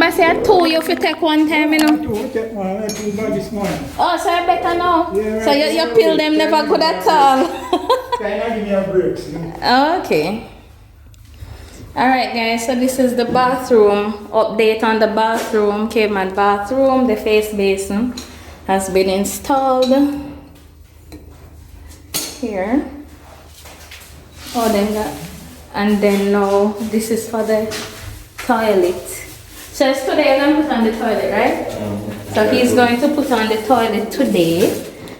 I said 2 you fi take one time, you know. 2, I take one, I take 2 by this morning. Oh, so I better now. Yeah, so right. your pill them never good at all. Can I give me a break? You know? Okay. Alright guys, so this is the bathroom. Update on the bathroom. Caveman bathroom. The face basin has been installed. Here. Oh, then that. And then now this is for the toilet. So it's today I'm going to put on the toilet, right? So he's going to put on the toilet today.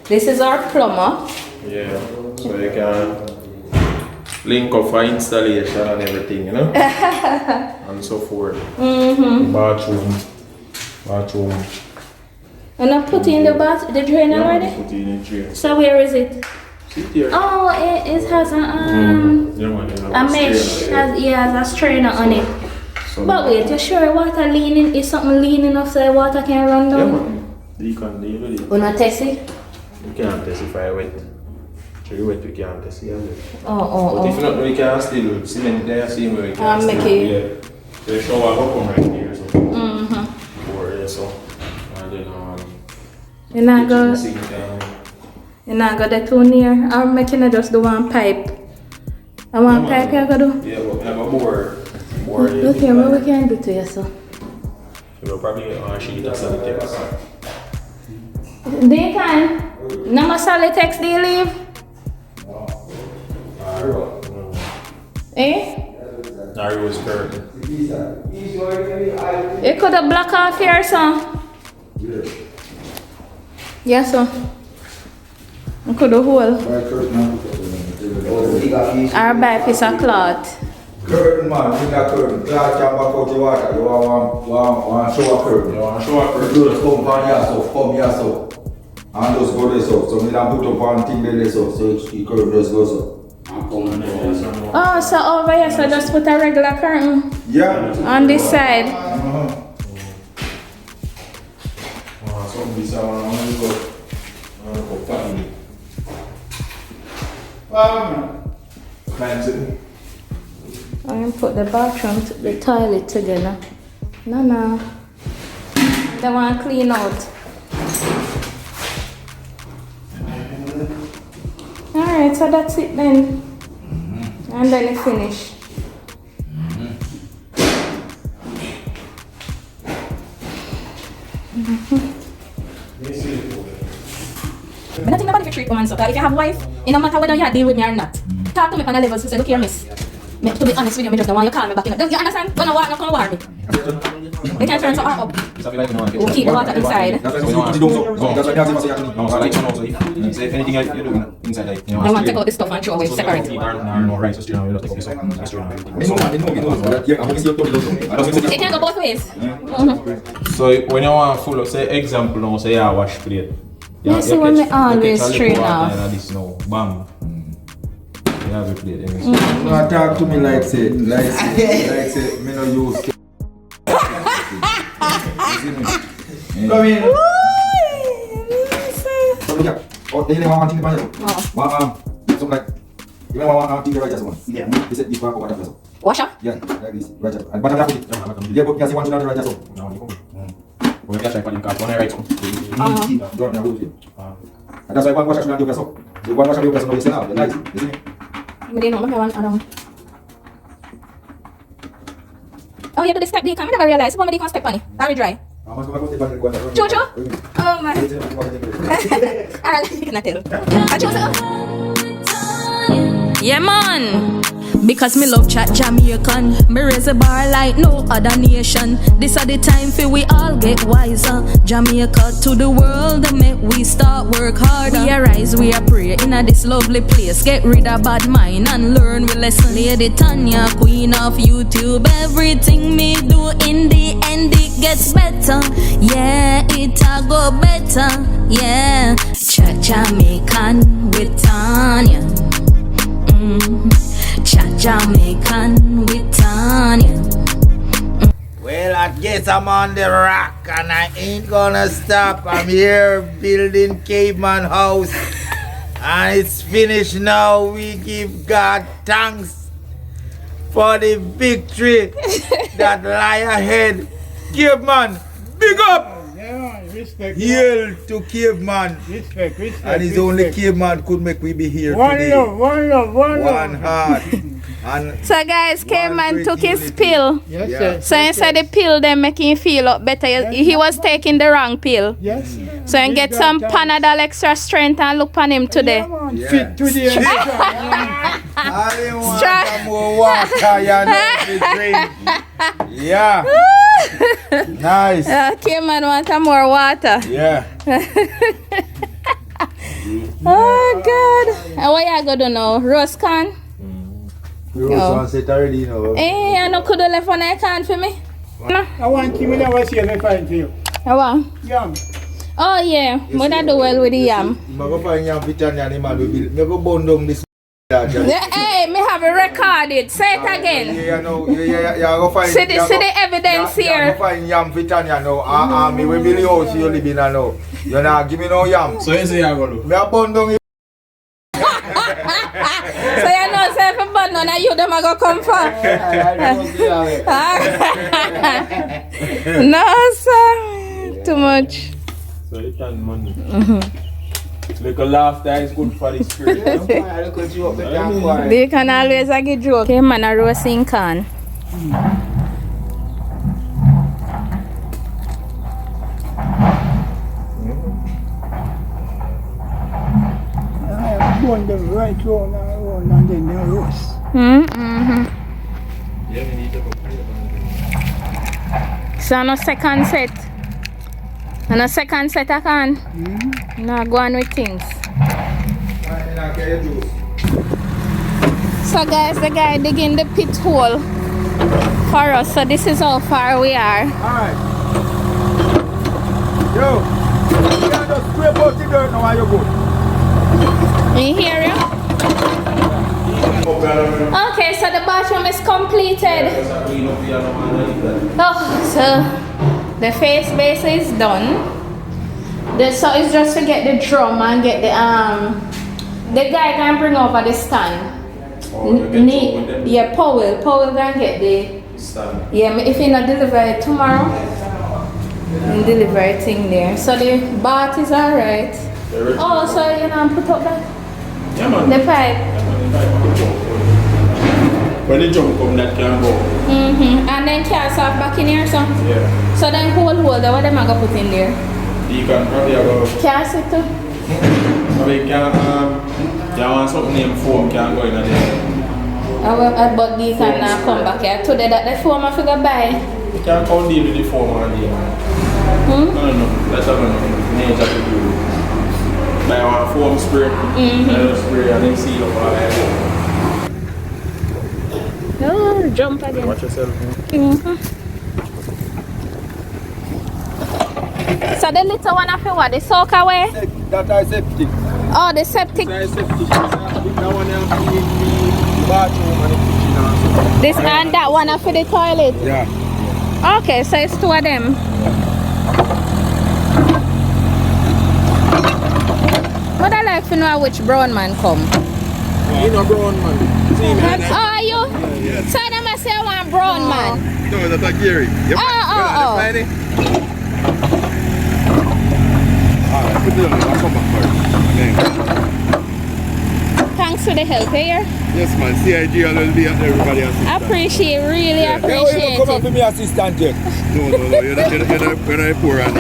This is our plumber. Yeah, so you can link up for installation and everything, you know? And so forth. Bathroom. And I put in the drain already? Put in the drain. So where is it? Sit here. Oh, it has a mesh. It has a strainer on it. So But wait, you sure water leaning? Is something leaning enough so the water can run down? yeah, man. You can deal with it. You not test it? You can't test if I wet. If you wet, we can't test it. Oh. But if not, we can still cement there, see where we can Make still, it. yeah. The shower will come right here, so. Or yeah, so. And then You're not kitchen go. sink, You're not go there too near. I'm making it just do one pipe. And one pipe you go do. yeah, but we have a bore. Look here, what we can do to you, so. We'll probably get on a sheet of Solitex. They can. No more Solitex, do you leave? Eh? Nari was curtain. You could have block off here, son. Yes, sir. You could have hold. Our buy piece of cloth. Curtain man, bring that curtain. Cloth can back out the water. You want show a curtain. You want to show up You just come from here, so come here, so. And just go there, so. So we don't put up one thing there, so the curtain just goes up. Oh, so over here, so just put a regular curtain Yeah. on this side. I can put the bathroom, the toilet together. No. They want to clean out. Alright, so that's it then. And then it's finished. But nothing about the treat woman, so if you have a wife, it no matter whether you deal with me or not. Talk to me on a level, so say, look here, miss. To be honest with you, I just don't want you to call me back. You understand? Don't want to war me. We can turn to our up. We'll keep the water inside. That's why if anything you're doing inside, like, you know, I want to take out this stuff and throw away separate. no right, so still, you don't take this up. It can go both ways. So when you want full, say example now, say you wash plate. You see when we always strain off. This now, bam. You have a plate. Don't talk to me like say, me no use. Come in. Oh, they never want to think about it. Something like, you never want to think right just one. Yeah. They said this back over that. Wash up? Yeah, like this. Right just. And but I put it. Yeah, but you want to right just. No, you we can try for the cat, one right. Don't know who it. And that's why one wash actually do so. The one wash actually do so is now. Nice. Isn't it? We didn't know what I want. Oh, you do the step, I never realized. What many can step on it? Are we dry? Jojo? Oh my. Alright, you cannot tell. Yeah, man. Because me love chat Jamaican. Me raise a bar like no other nation. This are the time for we all get wiser. Jamaica to the world, make we start work harder. We arise, we are pray in a this lovely place. Get rid of bad mind and learn we lesson. Lady Tania, queen of YouTube. Everything me do in the end it gets better. Yeah, it'll go better. Yeah, chat Jamaican with Tania. Chat Jamaican with Tania. Well, I guess I'm on the rock and I ain't gonna stop. I'm here building Caveman house and it's finished now. We give God thanks for the victory that lie ahead. Caveman, big up! Yeah, man, respect. Hail to Caveman. Respect. And it's only Caveman could make we be here One today. love, one love, one love. One heart. And So guys, Caveman great took his unity. pill. Yes, Yeah. sir. So instead the pill them making him feel up better, he was taking the wrong pill. Yes. So and get some Panadol extra strength and look on him today. Yeah, man. Yeah. Fit today. I didn't want some more water, you know, to drink. Yeah. Nice. Caveman want some more water. Yeah. Oh God. And what you gonna do now? Roast can? You was set already, you know. Eh, I no could have left one I can for me. No. I want you to never see if I find for you. I want. Yeah. Oh yeah, mother do well with the yam. I'm going to find yam for Tania and the man will be. I'm going to burn down this. Hey, me have it recorded. Say it again. Yeah, no, yeah, go find. See the evidence here. Go find yam for Tania now. Me will be the house you live in now. You know, give me no yam. So you say you're going to Me a burn down. So you know, say if you burn none of you, them a go come for. No, sir. Too much. So you can money. Little laughter is good for the spirit. They can always get joke. Okay, man, a roasting can. I burn them right round and then they roast. Mm-hmm. Yeah, we need to go play So no second set. And a second set I can. No, go on with things. So guys, the guy digging the pit hole for us. So this is how far we are. Alright. Yo, you can just scrape out the dirt now while you go. You hear you? Okay, so the bathroom is completed. Oh, so the face base is done. So it's just to get the drum and get the guy can bring over the stand. Yeah, Powell can get the stand. yeah. If he not deliver it tomorrow, and deliver it thing there. So the bath is alright. Oh, so you know put up Yeah, man. the pipe. When the jump come, that can go. And then cast off back in here, so. Yeah. So then whole holder, what am I gonna put in there? You can probably have a. Cast it too. So you can, you want something named foam can go in there. But these can now come back here. Today that the foam I figure buy. You can come deal with the foam on there. No. Let's have a nature to do. Buy one foam spray. Spray and then seal up all that. Oh, jump again. Watch yourself. So the little one of what? The soak away? That is septic. Oh, the septic. That is septic. That one is the bathroom and the kitchen also. This and that one for the toilet. Yeah. Okay, so it's two of them. Would I like to know which brown man come? You know brown man. See man. Oh, are you? Yes. So they must say one brown man. No, that's a Gary. Oh. Alright, put it on. I'll come back first. Thanks for the help here. Yes man, CIG always be at everybody assistant. Appreciate, really appreciate Come up it. to me assistant yet. No, you're not poor and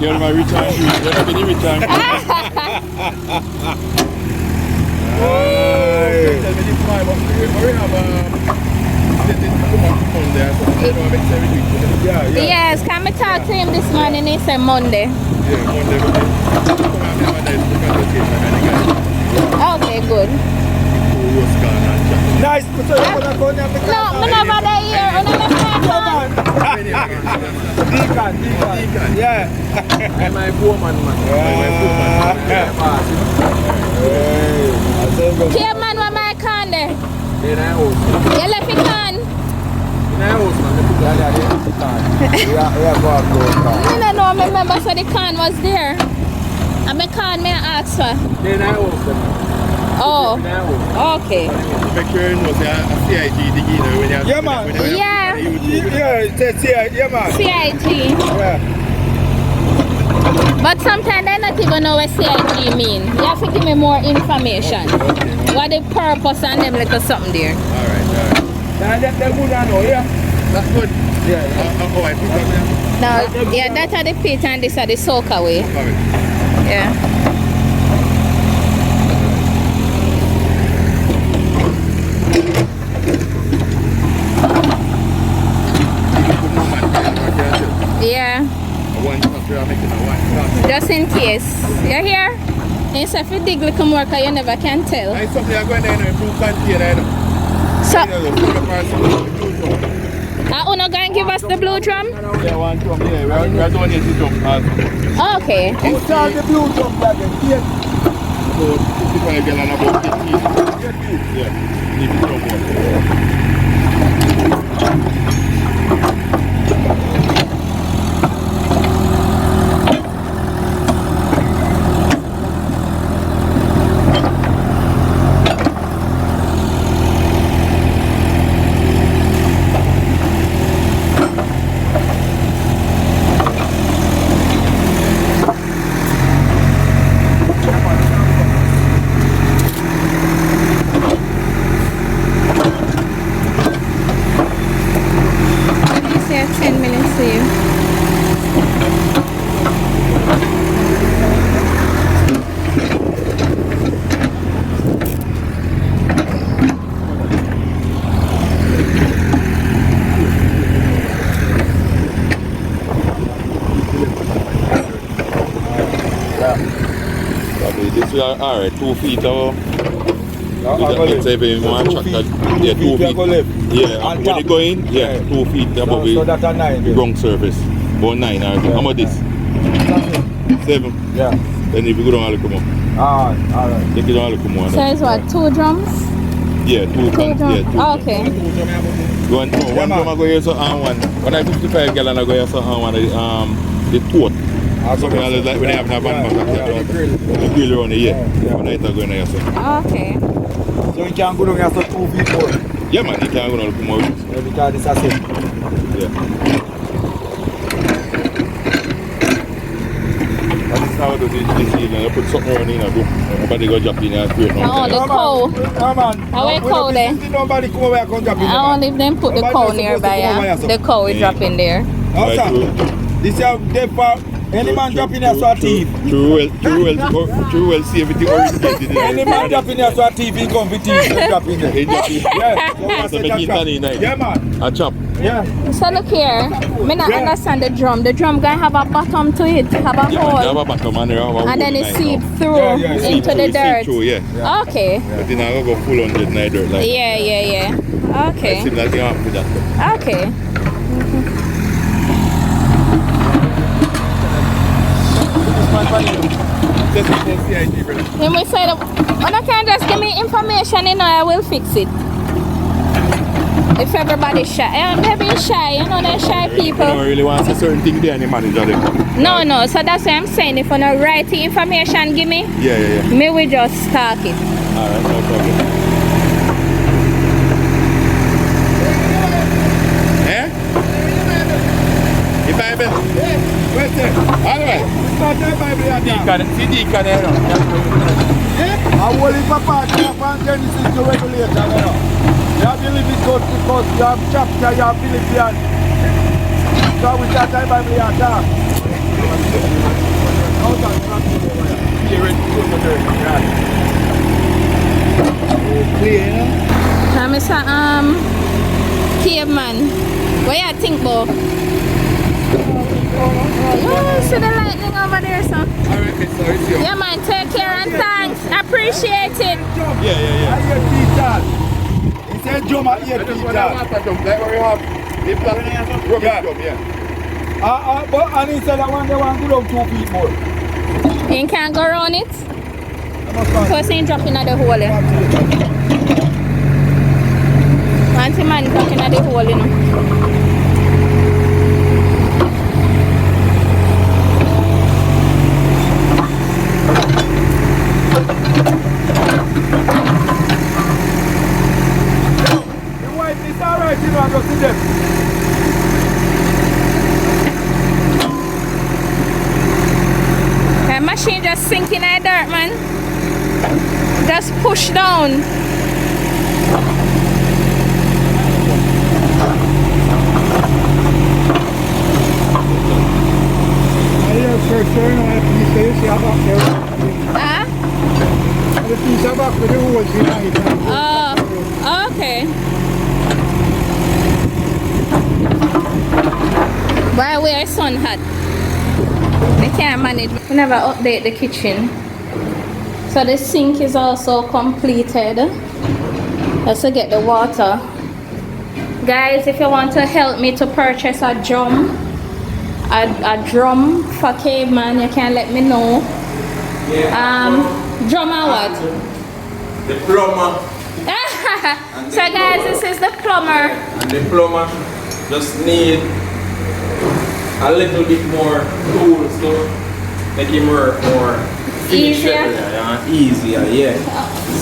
you're my rich and you're not the rich and Yes, can we talk to him this morning? He said Monday. Okay, good. Nice. No, I'm never there here. Deacon. Yeah. My woman, man. Caveman, what my can there? You left it can? I don't know, I remember so the can was there. And my can may I ask for? Oh, okay. Yeah, man. Yeah. Yeah, it says yeah, man. CIG. Yeah. But sometimes I not even know what CIG mean. You have to give me more information. What the purpose and them little something there. Alright. Now that good I know, yeah. That's good. Yeah. Oh, I pick up there. Now, yeah, that are the pit and this are the soak away. Yeah. Yeah. Just in case. You hear? It's if you dig little more because you never can tell. I something I'm going to improve container. So, are you going to give us the blue drum? Yeah, one drum, yeah. We are doing the drum. Okay. Install the blue drum again. Yes. So, 55 gallon about 15. Yeah. Need to drum one. Say a 10 minutes save. This is alright, 2 feet or Let's say if you want to check that, yeah, 2 feet. Yeah, On when top. you go in, yeah, 2 feet above So that's a 9. the ground surface. About 9, alright. How much this? 7. Yeah. Then if you go down a little more. Alright. Take it down a little more. So it's what, 2 drums? Yeah, 2 drums. Yeah, 2. Oh, okay. One drum I go here so and one. When I 55 gallon I go here so and one the tote. Something else like when they have a van back there. The grill around here. When I go in there so. Okay. So you can go down here so 2 feet more. Yeah man, you can't go down a little more. Yeah, because it's a same. Yeah. That is how they do this evening. You put something around in a book. Nobody go drop in and create Oh, nothing. the cow. No man. How we cow there? Nobody come over here and drop in. I only if them put the Nobody cow not supposed to nearby, come over yeah. here, so. The cow we drop in there. Also, this is they for any man drop in here so a thief. True well see everything originated in Any man drop in here so a thief, he come for thief. He drop in there. Yeah. So make it Tania. Yeah man. A chop. Yeah. So look here, me not understand the drum. The drum gonna have a bottom to it, have a Yeah, you have hole, a bottom and you have a and then it wood seep now. through Yeah, yeah, into the It seep dirt. through, yeah. Okay. But then I go full 100 in dirt like Yeah. that. Okay. Similar thing after that. Okay. Then we said, when I can just give me information, you know, I will fix it. If everybody's shy, maybe shy, you know, they're shy I people. don't really want a certain thing there and the manager them. No, so that's what I'm saying. If you don't write the information, give me, Yeah. me we just start it. Alright, no problem. Eh? The Bible? Wait there. Alright. Start the Bible here now. See Deacon there now. I will leave a part of Genesis to Revelation now. You have to leave it good because you have chapter, you have Philippians. So we start the Bible here now. I'm Caveman. What you think, Bo? Oh, see the lightning over there, son. Alright, sorry, see you. Yeah, man, take care and thanks. Appreciate it. Yeah. I hear Peter. He said, Jom, I hear Peter. Like where you have the black rubbish drum, yeah. But and he said that one they want to go down 2 feet more. You can't go around it. I must find First thing dropping at the hole. One man dropping at the hole, you know. The wife is alright, you know, I'm just in there. machine just sink in the dirt, man. Just push down. Huh? Oh, okay. Why where sun hot? They can't manage. We never update the kitchen. So the sink is also completed. Let's get the water. Guys, if you want to help me to purchase a drum for Caveman, you can let me know. Drum or what? The plumber. So guys, this is the plumber. And the plumber just need a little bit more tools to make him work more Easier? Easier, yeah.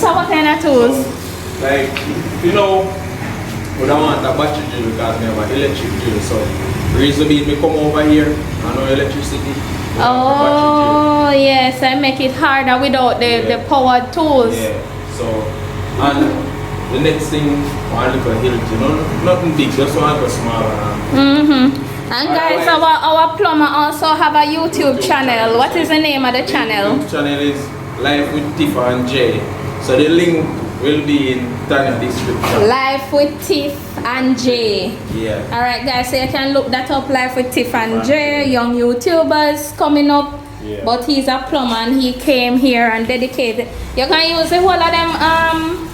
So what kind of tools? Like, you know, we don't want a battery drill because we have an electric drill. So the reason being, we come over here, I know electricity. Oh yes, I make it harder without the powered tools. Yeah. So, and the next thing, one little hill, you know, nothing big, just one little small. And guys, our plumber also have a YouTube channel. What is the name of the channel? The channel is Life with Tiff and J. So the link will be in Tania description. Life with Tiff and J. Yeah. Alright guys, so you can look that up, Life with Tiff and J, young YouTubers coming up. Yeah. But he's a plumber and he came here and dedicated. You can use the whole of them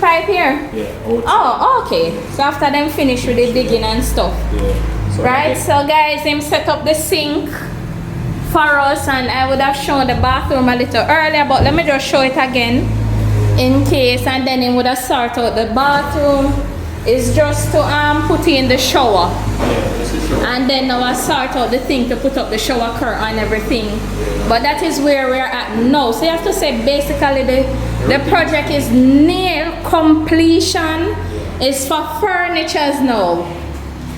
pipe here? Yeah. Oh, okay. So after them finish with the digging and stuff. Yeah. So Right, so guys, him set up the sink for us, and I would have shown the bathroom a little earlier, but let me just show it again in case, and then he would have sorted out the bathroom. It's just to put in the shower. Yeah, this is sure. And then now I sort out the thing to put up the shower curtain and everything. But that is where we're at now. So you have to say basically the project is near completion. It's for furnitures now.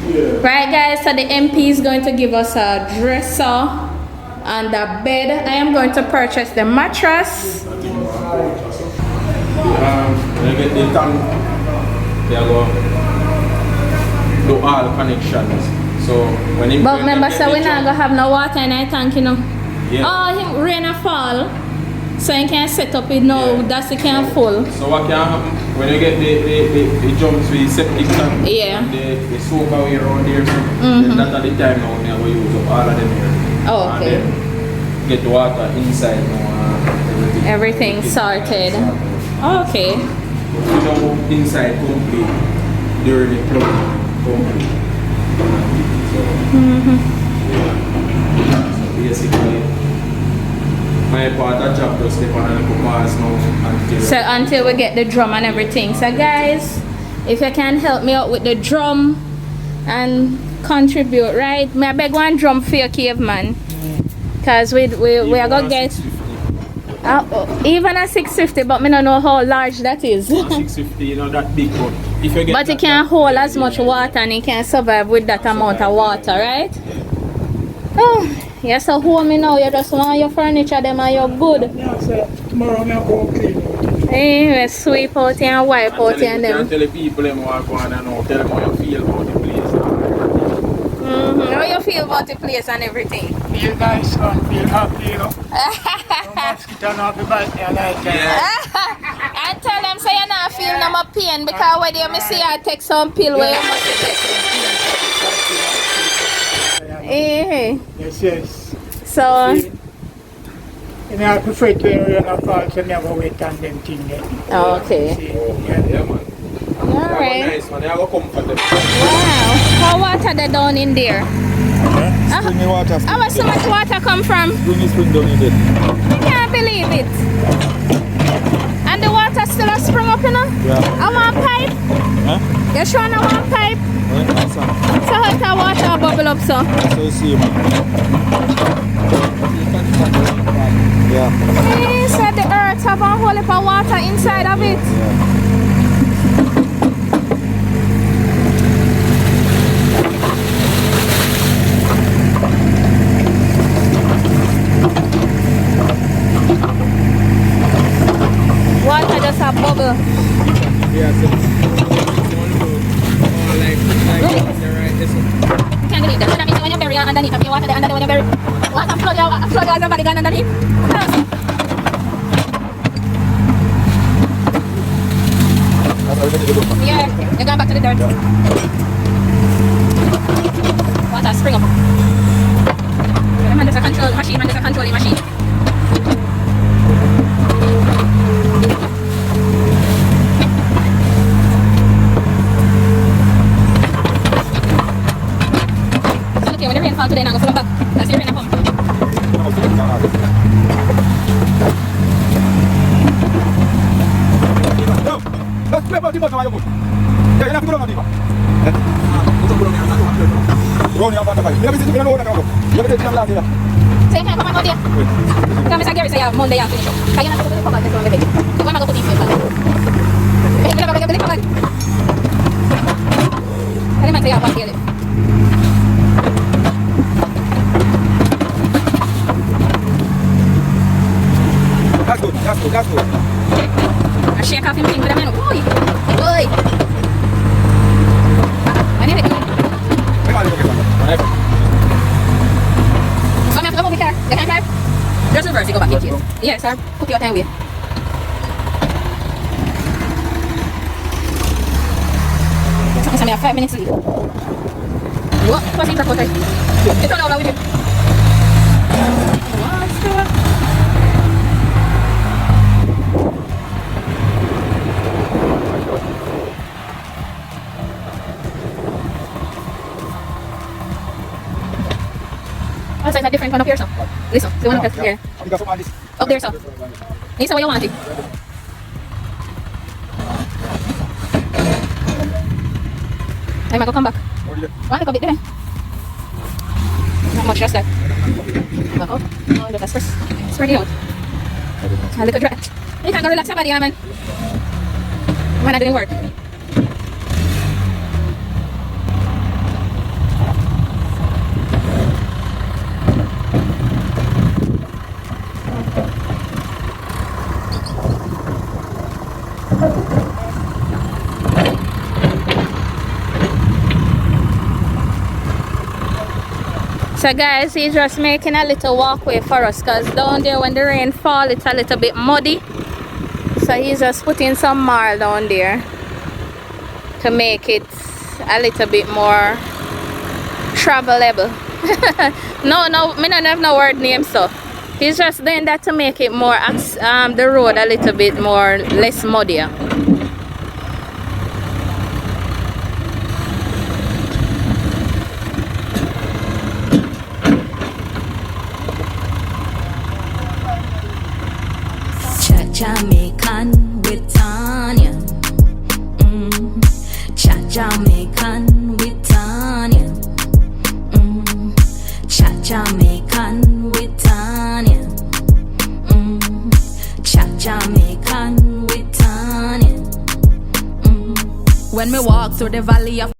Yeah. Right guys, so the MP is going to give us a dresser and a bed. I am going to purchase the mattress. When you get the tank, they are going to do all connections. So when he But remember, so we're not going to have no water in our tank, you know. Yeah. Oh, him rain or fall. So you can set up it now, Yeah. that's it can full. So what can happen when you get the jumps with septic tank, Yeah. the soak away around there, so then that at the time now we are going to use up all of them here. Oh, okay. And then get the water inside now, Everything sorted. Okay. But you know inside complete during the plumbing complete. So, yeah. So basically my part of job just step on a little pause now Until we get the drum and everything. So guys, if you can help me out with the drum and contribute, right? May I beg one drum for your Caveman? Cause we are gonna get even a 650, but me don't know how large that is. 650, you know, that big, but if you get But it can hold as much water and it can survive with that amount of water, right? Oh, you're so homey now, you just want your furniture them and you're good. Yeah, so tomorrow I'm going to clean it. Hey, sweep out here and wipe out here and them. Tell the people them what go on and now, tell them how you feel about the place. How you feel about the place and everything? Feel nice and feel happy, you know. No mosquito not be bite me, I like that. And tell them say you not feel no more pain because when you see I take some pill where you must take. Hey. Yes. So You know, I prefer to area of falls and never wait on them things. okay. Yeah, man. Alright. Nice, man. They are comfortable. Wow. How water they down in there? Springy water. How much so much water come from? Spring down in there. I can't believe it. And the water still a spring up, you know? Yeah. I want pipe. Huh? You sure I want pipe? So how the water bubble up so? So you see, man. Yeah. He said the earth have a whole heap of water inside of it. couple. Yeah, so one room. Like the right this one. You can't delete that. So that means when you bury it underneath, if you water the under when you bury water flood out the body gone underneath. Yeah, you're going back to the dirt. Water spring up. Remember, there's a control machine, and there's a controlling machine. So look here, when the rain falls today, now go full of back. That's the rain pump. Let's play about the bottom of your boat. Yeah, you're not going to do that. So you can't come on Monday? Come Mr. Gary say Monday you finish up. Can you not go to the cover this one with it? So why am I going to put these in? Hey, you never get the cover. Tell him I say you have one daily. That's good, that's good, that's good. I shake off him thing with a man. Oi! Oi! I need it. Come here, come over here. You can't drive? Just reverse, you go back in here. Yes, sir. Put your time away. So I have 5 minutes to leave. What? What's in the photo? You turn over with him. What's the... Outside a different one up here, so. Listen, the one up here. Up there, so. This is what you want it. I might go come back. Want to go a bit there? Not much, just that. Back up. Oh, look, that's spread it out. A little dry. You can't go relax your body, man. When I didn't work. So guys, he's just making a little walkway for us because down there when the rain falls it's a little bit muddy. So he's just putting some marl down there to make it a little bit more travelable. no, me don't have no word name, so he's just doing that to make it more the road a little bit more less muddier. Jamaican with Tania. Chat Jamaican with Tania. Chat Jamaican with Tania. Chat Jamaican with Tania. When me walk through the valley of